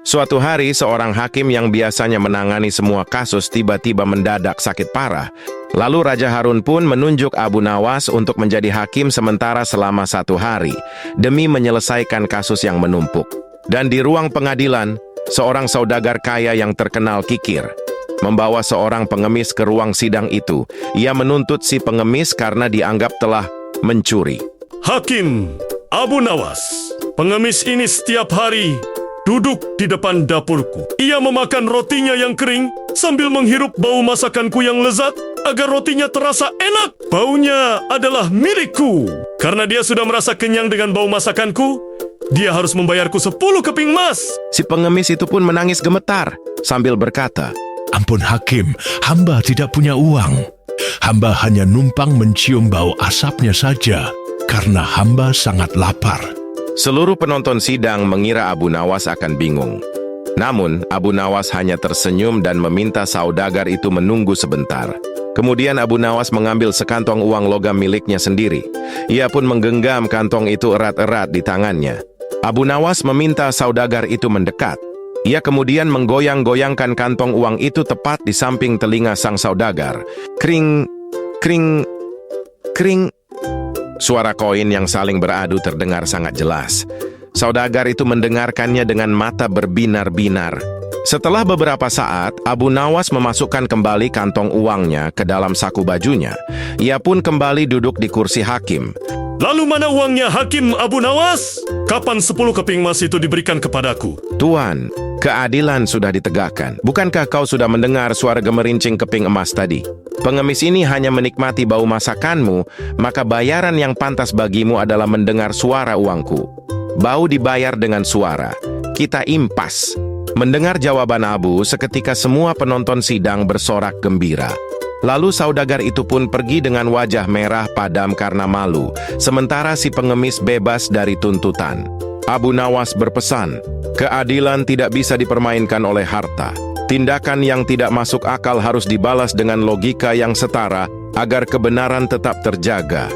Suatu hari, seorang hakim yang biasanya menangani semua kasus tiba-tiba mendadak sakit parah. Lalu Raja Harun pun menunjuk Abu Nawas untuk menjadi hakim sementara selama 1 hari, demi menyelesaikan kasus yang menumpuk. Dan di ruang pengadilan, seorang saudagar kaya yang terkenal kikir membawa seorang pengemis ke ruang sidang itu. Ia menuntut si pengemis karena dianggap telah mencuri. Hakim Abu Nawas, pengemis ini setiap hari duduk di depan dapurku. Ia memakan rotinya yang kering sambil menghirup bau masakanku yang lezat agar rotinya terasa enak. Baunya adalah milikku. Karena dia sudah merasa kenyang dengan bau masakanku, dia harus membayarku 10 keping emas. Si pengemis itu pun menangis gemetar sambil berkata, Ampun Hakim, hamba tidak punya uang. Hamba hanya numpang mencium bau asapnya saja, karena hamba sangat lapar. Seluruh penonton sidang mengira Abu Nawas akan bingung. Namun, Abu Nawas hanya tersenyum dan meminta saudagar itu menunggu sebentar. Kemudian Abu Nawas mengambil sekantong uang logam miliknya sendiri. Ia pun menggenggam kantong itu erat-erat di tangannya. Abu Nawas meminta saudagar itu mendekat. Ia kemudian menggoyang-goyangkan kantong uang itu tepat di samping telinga sang saudagar. Kring, kring, kring. Suara koin yang saling beradu terdengar sangat jelas. Saudagar itu mendengarkannya dengan mata berbinar-binar. Setelah beberapa saat, Abu Nawas memasukkan kembali kantong uangnya ke dalam saku bajunya. Ia pun kembali duduk di kursi hakim. Lalu mana uangnya, Hakim Abu Nawas? Kapan 10 keping emas itu diberikan kepadaku? Tuan, keadilan sudah ditegakkan. Bukankah kau sudah mendengar suara gemerincing keping emas tadi? Pengemis ini hanya menikmati bau masakanmu, maka bayaran yang pantas bagimu adalah mendengar suara uangku. Bau dibayar dengan suara. Kita impas. Mendengar jawaban Abu, seketika semua penonton sidang bersorak gembira. Lalu saudagar itu pun pergi dengan wajah merah padam karena malu, sementara si pengemis bebas dari tuntutan. Abu Nawas berpesan, keadilan tidak bisa dipermainkan oleh harta. Tindakan yang tidak masuk akal harus dibalas dengan logika yang setara agar kebenaran tetap terjaga.